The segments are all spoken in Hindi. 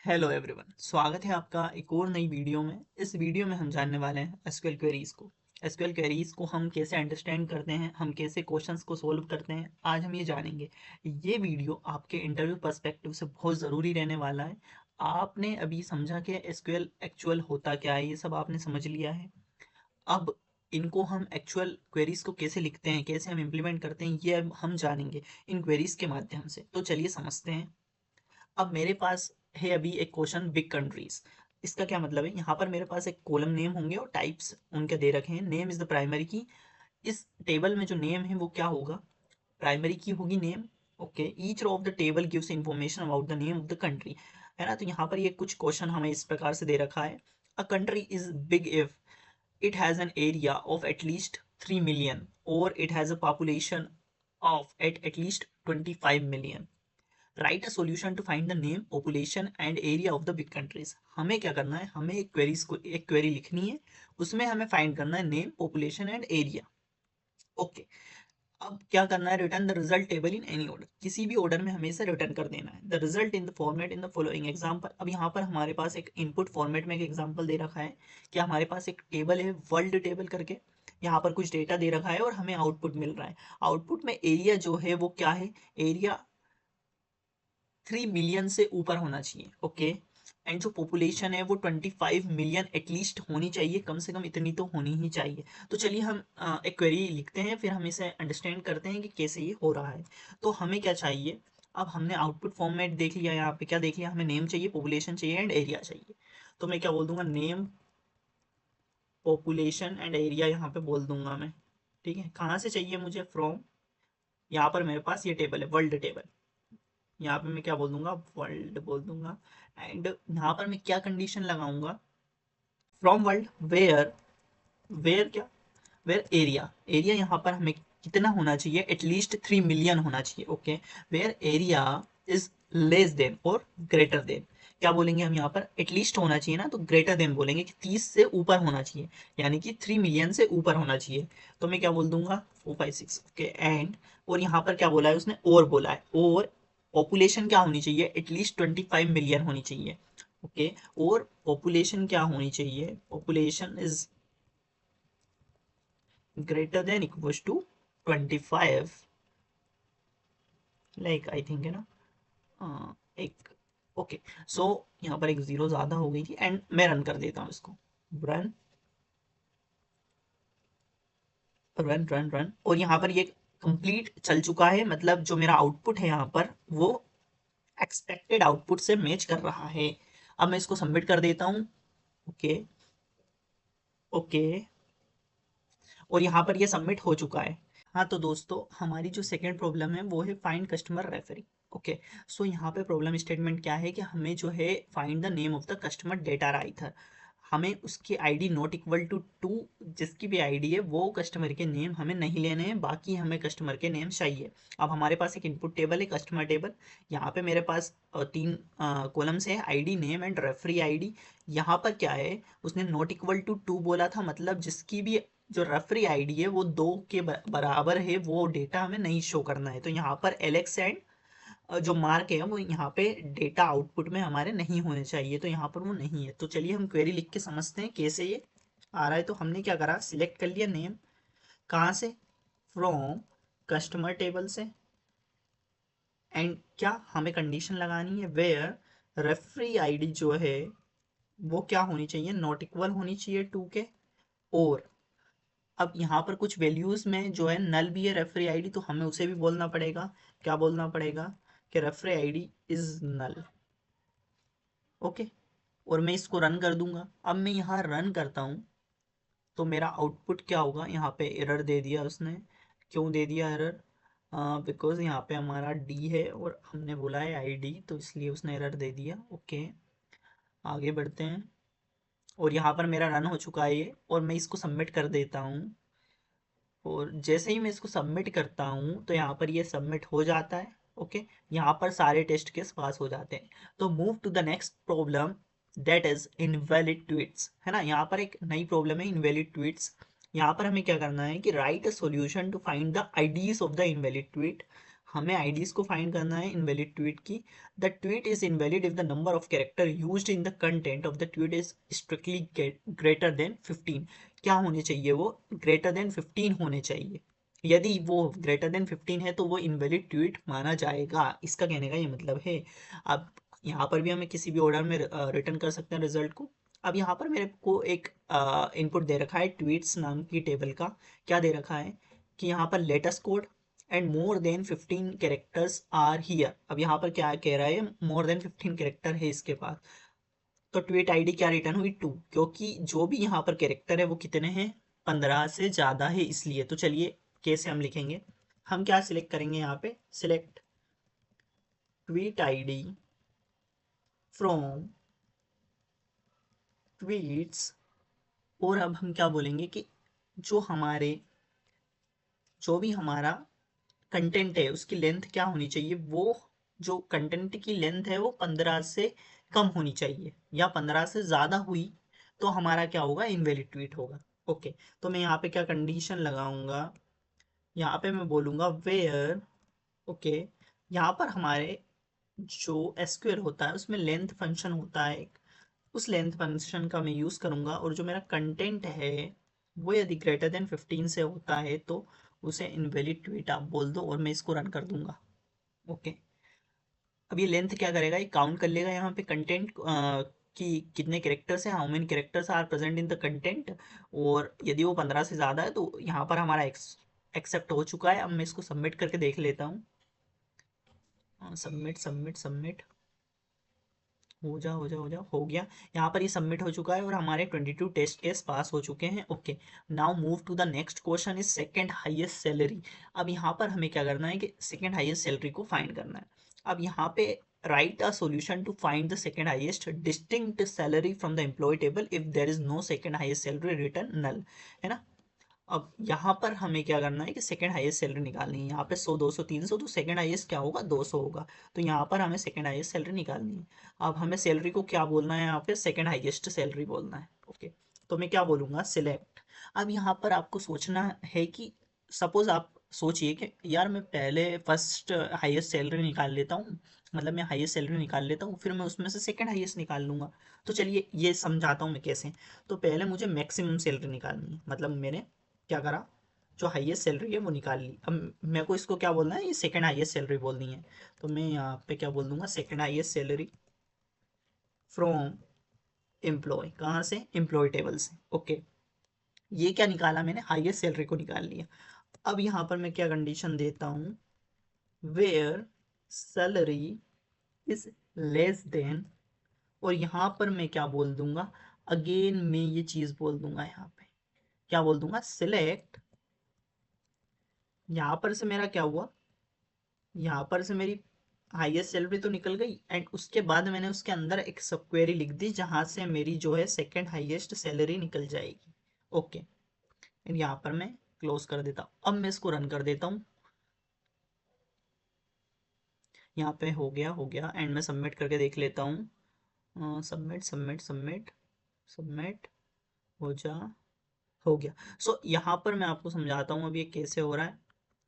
हेलो एवरीवन, स्वागत है आपका एक और नई वीडियो में। इस वीडियो में हम जानने वाले हैं एसक्यूएल क्वेरीज को। एसक्यूएल क्वेरीज को हम कैसे अंडरस्टैंड करते हैं, हम कैसे क्वेश्चंस को सोल्व करते हैं, आज हम ये जानेंगे। ये वीडियो आपके इंटरव्यू पर्सपेक्टिव से बहुत ज़रूरी रहने वाला है। आपने अभी समझा कि एसक्यूएल एक्चुअल होता क्या है, ये सब आपने समझ लिया है। अब इनको हम एक्चुअल क्वेरीज को कैसे लिखते हैं, कैसे हम इम्प्लीमेंट करते हैं, ये अब हम जानेंगे इन क्वेरीज के माध्यम से। तो चलिए समझते हैं। अब मेरे पास है अभी एक क्वेश्चन, बिग कंट्रीज। इसका क्या मतलब है, यहाँ पर मेरे पास एक कॉलम नेम होंगे और टाइप्स उनके दे रखे हैं। नेम इज द प्राइमरी की। इस टेबल में जो नेम है वो क्या होगा, प्राइमरी की होगी name. Okay, each row of the table gives information about the name of the country, है ना। तो यहाँ पर ये कुछ क्वेश्चन हमें इस प्रकार से दे रखा है। A country is big if it has an area of at least 3 million or it has a population of at least 25 million. Write a solution to find the name, population and area of the big countries. हमें क्या करना है, हमें एक क्वेरी लिखनी है, उसमें हमें फाइंड करना है name, population and area. Okay, अब क्या करना है, return the result table in any order, किसी भी ऑर्डर में हमेशा रिटर्न कर देना है। The result in the format in the following example. अब यहाँ पर हमारे पास एक इनपुट फॉर्मेट में एक एग्जांपल दे रखा है कि हमारे पास एक टेबल है वर्ल्ड टेबल करके। यहाँ पर कुछ डेटा दे रखा है और हमें आउटपुट मिल रहा है। आउटपुट में एरिया जो है वो क्या है, एरिया 3 मिलियन से ऊपर होना चाहिए। ओके, एंड जो पॉपुलेशन है वो 25 मिलियन एटलीस्ट होनी चाहिए, कम से कम इतनी तो होनी ही चाहिए। तो चलिए हम एक क्वेरी लिखते हैं, फिर हम इसे अंडरस्टैंड करते हैं कि कैसे ये हो रहा है। तो हमें क्या चाहिए, अब हमने आउटपुट फॉर्मेट देख लिया, यहाँ पे क्या देख लिया, हमें नेम चाहिए, पॉपुलेशन चाहिए एंड एरिया चाहिए। तो मैं क्या बोल दूंगा, नेम, पॉपुलेशन एंड एरिया यहाँ पे बोल दूंगा मैं। ठीक है, कहाँ से चाहिए मुझे, फ्रॉम, यहाँ पर मेरे पास ये टेबल है वर्ल्ड टेबल, यहाँ पे मैं क्या बोल दूंगा, वर्ल्ड बोल दूंगा। एंड यहाँ पर मैं क्या कंडीशन लगाऊंगा, फ्रॉम वर्ल्ड, वेयर, वेयर क्या, वेयर एरिया, एरिया यहाँ पर हमें कितना होना चाहिए, एटलीस्ट 3 मिलियन होना चाहिए। Okay, where area is less than or greater than, क्या बोलेंगे हम यहाँ पर, एटलीस्ट होना चाहिए ना, तो ग्रेटर देन बोलेंगे कि 30 से ऊपर होना चाहिए, यानी कि 3 मिलियन से ऊपर होना चाहिए। तो मैं क्या बोल दूंगा, 456। ओके, एंड और यहाँ पर क्या बोला है उसने, और बोला है, और पॉपुलेशन क्या होनी चाहिए, एटलीस्ट 25 मिलियन होनी चाहिए। ओके, और पॉपुलेशन क्या होनी चाहिए, population is greater than equals to 25, like I think, है ना। एक, ओके, सो यहाँ पर एक जीरो ज्यादा हो गई थी एंड मैं रन कर देता हूँ इसको, रन रन रन रन, और यहाँ पर ये कंप्लीट चल चुका है, मतलब जो मेरा आउटपुट है यहाँ पर वो एक्सपेक्टेड आउटपुट से मैच कर रहा है। अब मैं इसको सबमिट कर देता हूँ। ओके, ओके, और यहाँ पर ये सबमिट हो चुका है। हाँ, तो दोस्तों हमारी जो सेकेंड प्रॉब्लम है वो है फाइंड कस्टमर रेफरी। ओके, सो यहाँ पे प्रॉब्लम स्टेटमेंट क्या है कि हमें जो है find the name of the customer data writer, हमें उसकी ID not equal to two, जिसकी भी आईडी है वो कस्टमर के नेम हमें नहीं लेने हैं, बाकी हमें कस्टमर के नेम चाहिए। अब हमारे पास एक इनपुट टेबल है, कस्टमर टेबल। यहाँ पे मेरे पास तीन कॉलम्स है, ID, name and referee ID. यहाँ पर क्या है, उसने नॉट इक्वल टू टू बोला था, मतलब जिसकी भी जो रेफरी आईडी है वो 2 के बराबर है, वो डेटा हमें नहीं शो करना है। तो यहाँ पर एलेक्स एंड जो मार्क है वो यहाँ पे डेटा आउटपुट में हमारे नहीं होने चाहिए, तो यहाँ पर वो नहीं है। तो चलिए हम क्वेरी लिख के समझते हैं कैसे ये आ रहा है। तो हमने क्या करा, सिलेक्ट कर लिया नेम, कहाँ से, फ्रॉम कस्टमर टेबल से, एंड क्या हमें कंडीशन लगानी है, वेयर रेफरी आईडी जो है वो क्या होनी चाहिए, नॉट इक्वल होनी चाहिए 2 के। और अब यहाँ पर कुछ वैल्यूज में जो है नल भी है रेफरी आईडी, तो हमें उसे भी बोलना पड़ेगा, क्या बोलना पड़ेगा कि referee ID is null. Okay, और मैं इसको रन कर दूंगा। अब मैं यहाँ रन करता हूँ तो मेरा आउटपुट क्या होगा, यहाँ पे एरर दे दिया उसने। क्यों दे दिया एरर, बिकॉज यहाँ पे हमारा डी है और हमने बोला है आईडी, तो इसलिए उसने एरर दे दिया। ओके, आगे बढ़ते हैं, और यहाँ पर मेरा रन हो चुका है ये, और मैं इसको सबमिट कर देता हूँ। और जैसे ही मैं इसको सबमिट करता हूँ तो यहाँ पर ये सबमिट हो जाता है। ओके, यहाँ पर सारे टेस्ट केस पास हो जाते हैं। तो move to the next problem, that is invalid tweets, है ना। यहाँ पर एक नई प्रॉब्लम है, इनवैलिड ट्वीट्स। यहाँ पर हमें क्या करना है कि write a solution to find the IDs of the invalid tweet. हमें आईडीज को फाइंड करना है इनवैलिड ट्वीट की। The tweet is invalid if the number of character used in the content of the tweet is strictly greater than 15। क्या होने चाहिए? वो ग्रेटर देन 15 होने चाहिए। यदि वो ग्रेटर देन 15 है तो वो इनवैलिड ट्वीट माना जाएगा, इसका कहने का ये मतलब है। अब यहाँ पर भी हमें किसी भी ऑर्डर में रिटर्न कर सकते हैं रिजल्ट को। अब यहाँ पर मेरे को एक इनपुट दे रखा है ट्वीट्स नाम की टेबल का। क्या दे रखा है कि यहाँ पर latest code and more than 15 characters are here. अब यहाँ पर क्या कह रहा है? मोर देन 15 कैरेक्टर है इसके पास। तो ट्वीट आईडी क्या रिटर्न हुई? 2, क्योंकि जो भी यहाँ पर कैरेक्टर है वो कितने हैं? 15 से ज़्यादा है इसलिए। तो चलिए कैसे हम लिखेंगे? हम क्या सिलेक्ट करेंगे यहाँ पे? Select tweet ID from tweets. और अब हम क्या बोलेंगे कि जो हमारे जो भी हमारा कंटेंट है उसकी लेंथ क्या होनी चाहिए? वो जो कंटेंट की लेंथ है वो 15 से कम होनी चाहिए, या 15 से ज़्यादा हुई तो हमारा क्या होगा? इनवैलिड ट्वीट होगा। ओके, तो मैं यहाँ पे क्या कंडीशन लगाऊंगा? यहाँ पे मैं बोलूँगा वेयर। ओके, यहाँ पर हमारे जो एसक्यूएल होता है उसमें लेंथ फंक्शन होता है एक, उस लेंथ फंक्शन का मैं यूज़ करूँगा। और जो मेरा कंटेंट है वो यदि ग्रेटर देन 15 से होता है तो उसे इनवैलिड ट्वीट आप बोल दो और मैं इसको रन कर दूंगा। ओके, अब ये लेंथ क्या करेगा? ये काउंट कर लेगा यहाँ पे कंटेंट कि कितने कैरेक्टर्स हैं, how many characters are present in the content. और यदि वो 15 से ज़्यादा है तो यहाँ पर हमारा एक्सेप्ट हो चुका है। अब मैं इसको सबमिट करके देख लेता हूँ। सबमिट सबमिट सबमिट, हो गया। यहाँ पर ये सबमिट हो चुका है और हमारे 22 टेस्ट केस पास हो चुके हैं। Okay, now move to the next question is second highest salary. अब यहाँ पर हमें क्या करना है कि सेकंड हाईएस्ट सैलरी को फाइंड करना है। अब यहाँ पे write a solution to find the second highest distinct salary from the employee table if there is no second highest salary return null, है ना। अब यहाँ पर हमें क्या करना है कि सेकंड हाईएस्ट सैलरी निकालनी है। यहाँ पे 100 200 300, तो सेकंड हाईएस्ट क्या होगा? 200 होगा। तो यहाँ पर हमें सेकंड हाईएस्ट सैलरी निकालनी है। अब हमें सैलरी को क्या बोलना है? यहाँ पे सेकंड हाईएस्ट सैलरी बोलना है। ओके, तो मैं क्या बोलूँगा? सिलेक्ट। अब यहाँ पर आपको सोचना है कि सपोज आप सोचिए कि यार मैं पहले फर्स्ट हाईएस्ट सैलरी निकाल लेता हूँ, मतलब मैं हाईएस्ट सैलरी निकाल लेता हूँ फिर मैं उसमें से सेकंड हाईएस्ट निकाल लूँगा। तो चलिए ये समझाता हूँ मैं कैसे। तो पहले मुझे मैक्सिमम सैलरी निकालनी है, मतलब मैंने क्या करा? जो हाईएस्ट सैलरी है वो निकाल ली। अब मेरे को इसको क्या बोलना है? ये सेकंड हाईएस्ट सैलरी बोलनी है। तो मैं यहाँ पे क्या बोल दूंगा? Second highest salary from employ. कहाँ से? एम्प्लॉय टेबल से। ओके, ये क्या निकाला मैंने? हाईएस्ट सैलरी को निकाल लिया। अब यहाँ पर मैं क्या कंडीशन देता हूँ? Where salary is less than, और यहाँ पर मैं क्या बोल दूंगा? अगेन मैं ये चीज बोल दूंगा, यहाँ पे क्या बोल दूंगा? सिलेक्ट। यहाँ पर से मेरा क्या हुआ? यहाँ पर से मेरी हाईएस्ट सैलरी तो निकल गई एंड उसके बाद मैंने उसके अंदर एक सब क्वेरी लिख दी जहां से मेरी जो है सेकंड हाईएस्ट सैलरी निकल जाएगी। ओके, एंड यहाँ पर मैं क्लोज कर देता हूँ। अब मैं इसको रन कर देता हूँ। यहाँ पे हो गया एंड मैं सबमिट करके देख लेता हूँ। सबमिट सबमिट सबमिट सबमिट, हो जा, हो गया। सो यहाँ पर मैं आपको समझाता हूँ अब ये कैसे हो रहा है।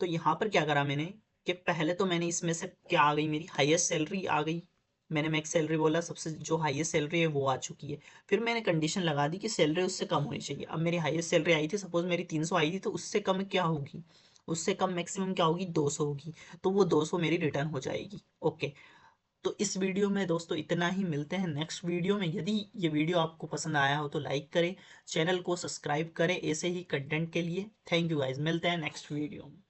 तो यहाँ पर क्या करा मैंने कि पहले तो मैंने इसमें से क्या आ गई? मेरी हाईएस्ट सैलरी आ गई। मैंने मैक्स सैलरी बोला, सबसे जो हाईएस्ट सैलरी है वो आ चुकी है। फिर मैंने कंडीशन लगा दी कि सैलरी उससे कम होनी चाहिए। अब मेरी हाईएस्ट सैलरी आई थी, सपोज मेरी 300 आई थी, तो उससे कम क्या होगी? उससे कम मैक्सिमम क्या होगी? 200 होगी। तो वो 200 मेरी रिटर्न हो जाएगी। ओके, तो इस वीडियो में दोस्तों इतना ही। मिलते हैं नेक्स्ट वीडियो में। यदि ये वीडियो आपको पसंद आया हो तो लाइक करें, चैनल को सब्सक्राइब करें ऐसे ही कंटेंट के लिए। थैंक यू गाइज, मिलते हैं नेक्स्ट वीडियो में।